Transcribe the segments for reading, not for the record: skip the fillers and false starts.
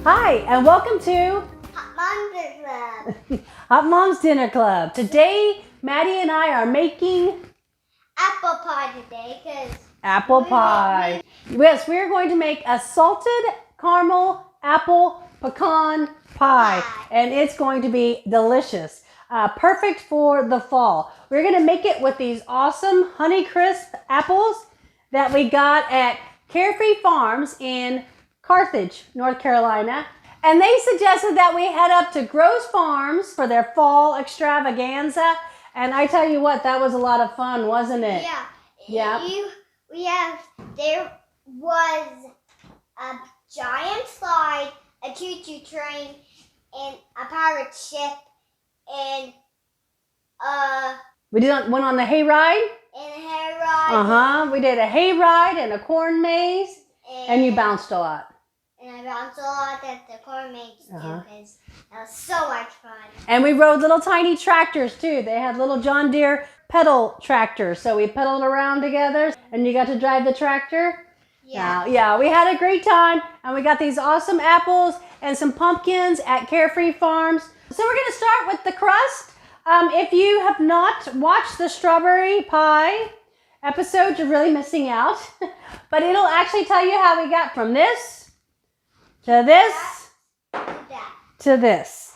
Hi, and welcome to Hot Moms Dinner Club. Hot Moms Dinner Club. Today, Maddie and I are making Apple pie today because apple pie. Yes, we're going to make a salted caramel apple pecan pie, and it's going to be delicious. Perfect for the fall. We're going to make it with these awesome Honeycrisp apples that we got at Carefree Farms in Carthage, North Carolina. And they suggested that we head up to Gross Farms for their fall extravaganza. And I tell you what, that was a lot of fun, wasn't it? Yeah. There was a giant slide, a choo-choo train, and a pirate ship, and we went on the hay ride. And a hay ride. We did a hay ride and a corn maze. And you bounced a lot. And I bounced a lot at the corn maze too, because that was so much fun. And we rode little tiny tractors too. They had little John Deere pedal tractors. So we pedaled around together and you got to drive the tractor. Yeah, we had a great time, and we got these awesome apples and some pumpkins at Carefree Farms. So we're going to start with the crust. If you have not watched the strawberry pie episode, you're really missing out. But it'll actually tell you how we got from this to this to this.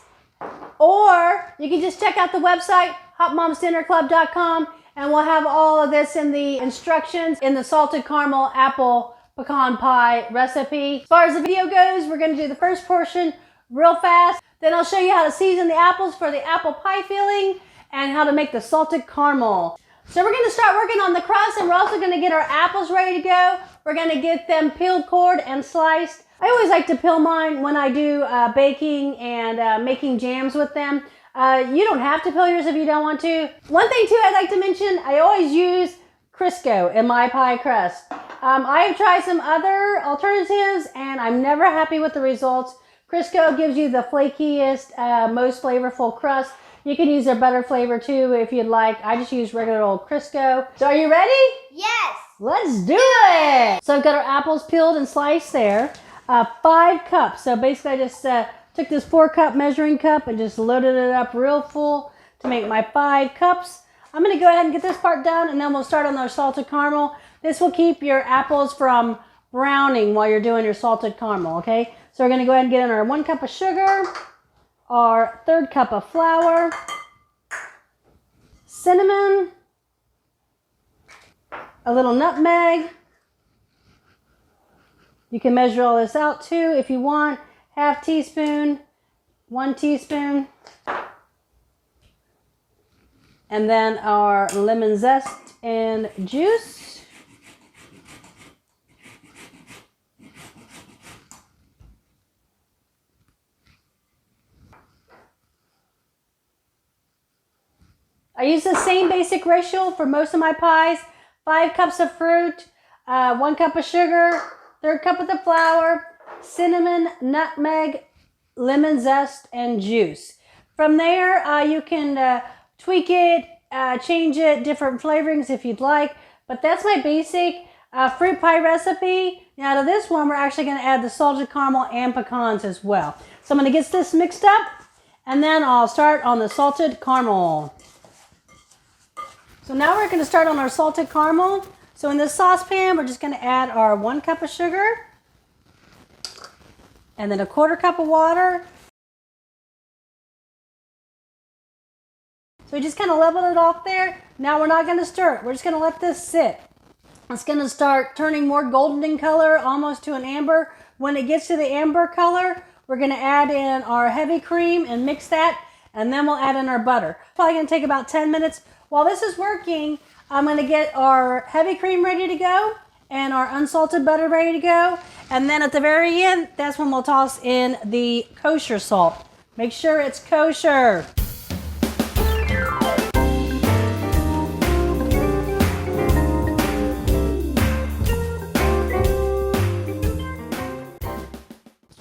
Or you can just check out the website, hotmomsdinnerclub.com, and we'll have all of this in the instructions in the salted caramel apple pecan pie recipe. As far as the video goes, we're going to do the first portion real fast. Then I'll show you how to season the apples for the apple pie filling and how to make the salted caramel. So we're going to start working on the crust, and we're also going to get our apples ready to go. We're going to get them peeled, cored, and sliced. I always like to peel mine when I do baking and making jams with them. You don't have to peel yours if you don't want to. One thing too I'd like to mention, I always use Crisco in my pie crust. I've tried some other alternatives and I'm never happy with the results. Crisco gives you the flakiest, most flavorful crust. You can use their butter flavor too if you'd like. I just use regular old Crisco. So are you ready? Yes. Let's do it. So I've got our apples peeled and sliced there. 5 cups. So basically I just took this 4-cup measuring cup and just loaded it up real full to make my 5 cups. I'm going to go ahead and get this part done, and then we'll start on our salted caramel. This will keep your apples from browning while you're doing your salted caramel, okay? So we're going to go ahead and get in our 1 cup of sugar, our 1/3 cup of flour, cinnamon, a little nutmeg. You can measure all this out too if you want. 1/2 teaspoon, 1 teaspoon. And then our lemon zest and juice. I use the same basic ratio for most of my pies. 5 cups of fruit, 1 cup of sugar, 1/3 cup of the flour, cinnamon, nutmeg, lemon zest, and juice. From there, you can tweak it, change it, different flavorings if you'd like. But that's my basic fruit pie recipe. Now to this one, we're actually going to add the salted caramel and pecans as well. So I'm going to get this mixed up, and then I'll start on the salted caramel. So now we're going to start on our salted caramel. So in this saucepan, we're just going to add our 1 cup of sugar, and then a 1/4 cup of water. So we just kind of leveled it off there. Now we're not going to stir it. We're just going to let this sit. It's going to start turning more golden in color, almost to an amber. When it gets to the amber color, we're going to add in our heavy cream and mix that, and then we'll add in our butter. Probably going to take about 10 minutes. While this is working, I'm going to get our heavy cream ready to go and our unsalted butter ready to go. And then at the very end, that's when we'll toss in the kosher salt. Make sure it's kosher.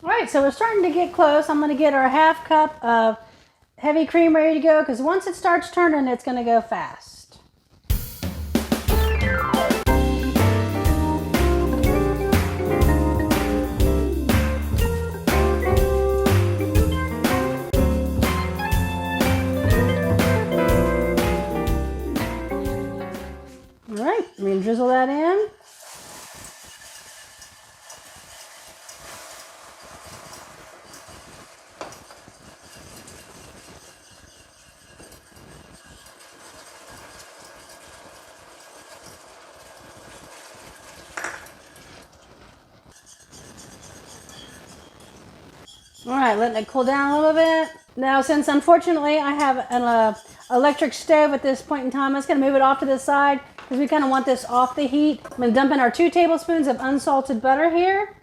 All right, so we're starting to get close. I'm going to get our 1/2 cup of heavy cream ready to go, because once it starts turning, it's going to go fast. All right, letting it cool down a little bit. Now, since unfortunately I have an electric stove at this point in time, I'm just going to move it off to the side because we kind of want this off the heat. I'm going to dump in our 2 tablespoons of unsalted butter here.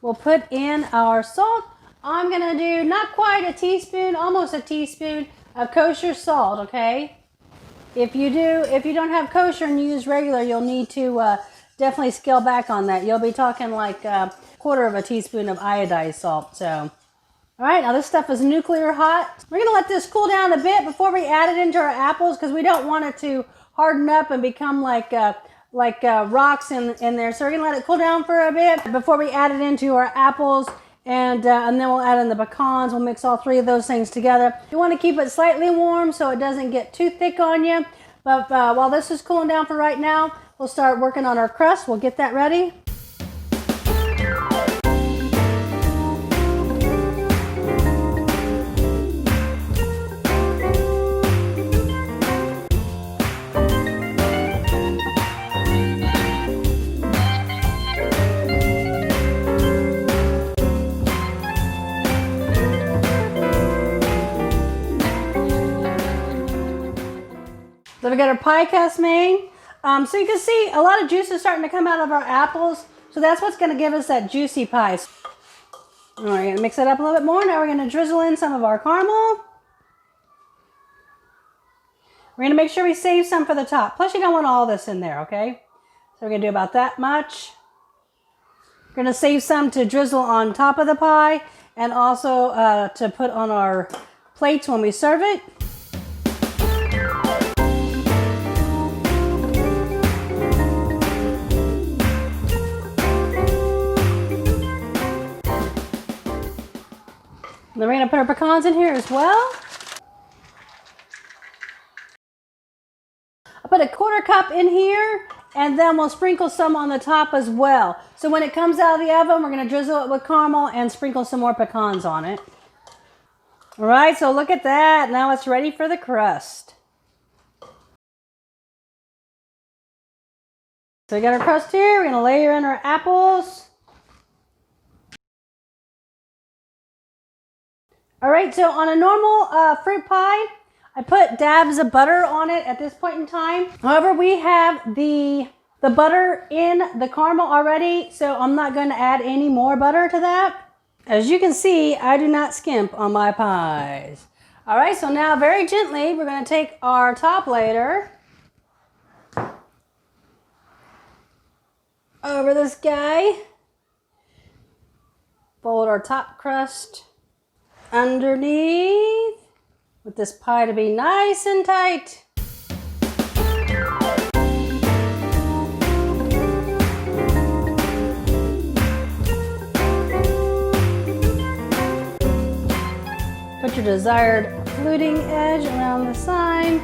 We'll put in our salt. I'm going to do not quite a teaspoon, almost a teaspoon of kosher salt, okay? If you don't have kosher and you use regular, you'll need to definitely scale back on that. You'll be talking like a quarter of a teaspoon of iodized salt. So, all right, now this stuff is nuclear hot. We're gonna let this cool down a bit before we add it into our apples because we don't want it to harden up and become like rocks in there. So we're gonna let it cool down for a bit before we add it into our apples. And then we'll add in the pecans. We'll mix all 3 of those things together. You want to keep it slightly warm so it doesn't get too thick on you. But while this is cooling down for right now, we'll start working on our crust. We'll get that ready. So we got our pie crust made. So you can see a lot of juice is starting to come out of our apples. So that's what's going to give us that juicy pie. All right, we're going to mix it up a little bit more. Now we're going to drizzle in some of our caramel. We're going to make sure we save some for the top. Plus you don't want all this in there, okay? So we're going to do about that much. We're going to save some to drizzle on top of the pie and also to put on our plates when we serve it. Then we're going to put our pecans in here as well. I'll put a 1/4 cup in here and then we'll sprinkle some on the top as well. So when it comes out of the oven, we're going to drizzle it with caramel and sprinkle some more pecans on it. All right, so look at that. Now it's ready for the crust. So we got our crust here. We're going to layer in our apples. All right, so on a normal fruit pie, I put dabs of butter on it at this point in time. However, we have the butter in the caramel already, so I'm not going to add any more butter to that. As you can see, I do not skimp on my pies. All right, so now very gently, we're going to take our top layer over this guy, fold our top crust underneath with this pie to be nice and tight. Put your desired fluting edge around the side.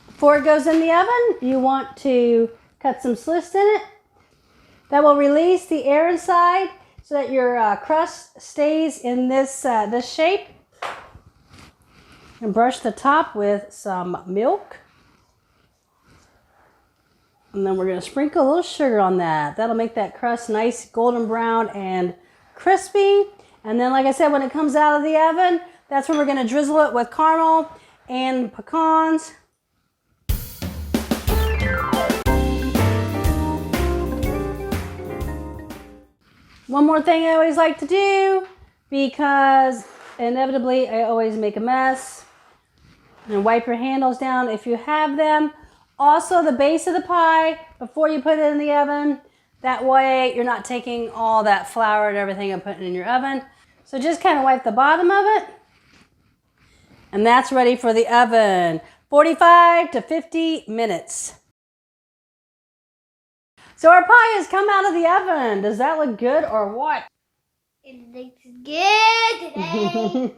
Before it goes in the oven, you want to cut some slits in it. That will release the air inside so that your crust stays in this shape. And brush the top with some milk. And then we're going to sprinkle a little sugar on that. That'll make that crust nice golden brown and crispy. And then, like I said, when it comes out of the oven, that's when we're going to drizzle it with caramel and pecans. One more thing I always like to do, because inevitably I always make a mess, and wipe your handles down if you have them. Also the base of the pie, before you put it in the oven, that way you're not taking all that flour and everything and putting it in your oven. So just kind of wipe the bottom of it, and that's ready for the oven. 45 to 50 minutes. So our pie has come out of the oven. Does that look good or what? It It looks good today.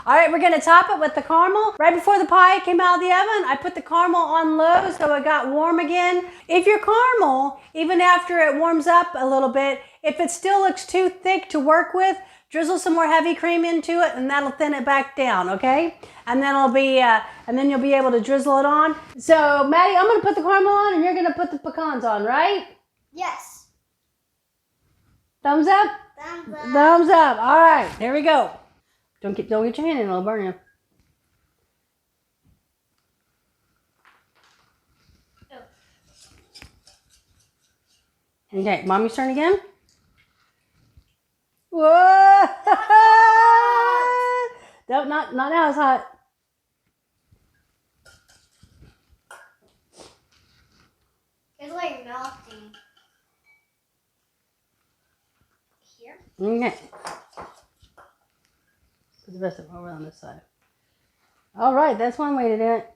All right, we're gonna top it with the caramel. Right before the pie came out of the oven, I put the caramel on low so it got warm again. If your caramel, even after it warms up a little bit, if it still looks too thick to work with, drizzle some more heavy cream into it and that'll thin it back down, okay? And then then you'll be able to drizzle it on. So, Maddie, I'm gonna put the caramel on and you're gonna put the pecans on, right? Yes. Thumbs up? Thumbs up. Thumbs up. All right, here we go. Don't get your hand in, it'll burn you. Oh. Okay, mommy's turn again. Whoa! No, not now, it's hot. It's like melting. Here? Okay. Put the rest of it over on this side. All right, that's one way to do it.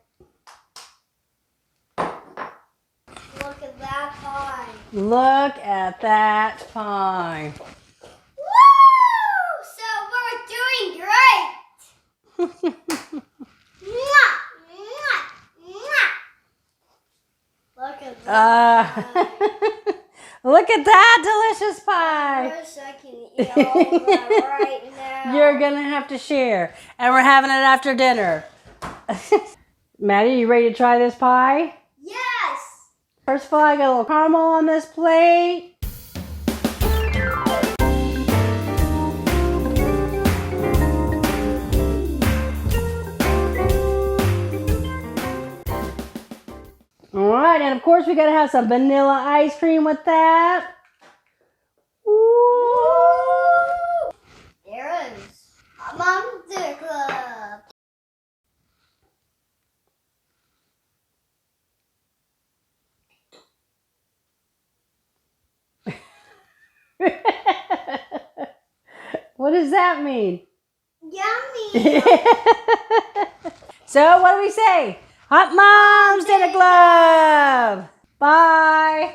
Look at that pie. Look at that pie. Woo! So we're doing great. Mwah! Mwah! Mwah! Look at that. Look at that delicious pie. I wish I can eat all of that right now. You're gonna have to share, and we're having it after dinner. Maddie, you ready to try this pie? Yes. First of all, I got a little caramel on this plate. All right, and of course we gotta have some vanilla ice cream with that. Ooh. There it is. Monster Club. What does that mean? Yummy. So what do we say? Hot Moms did a glove. Bye.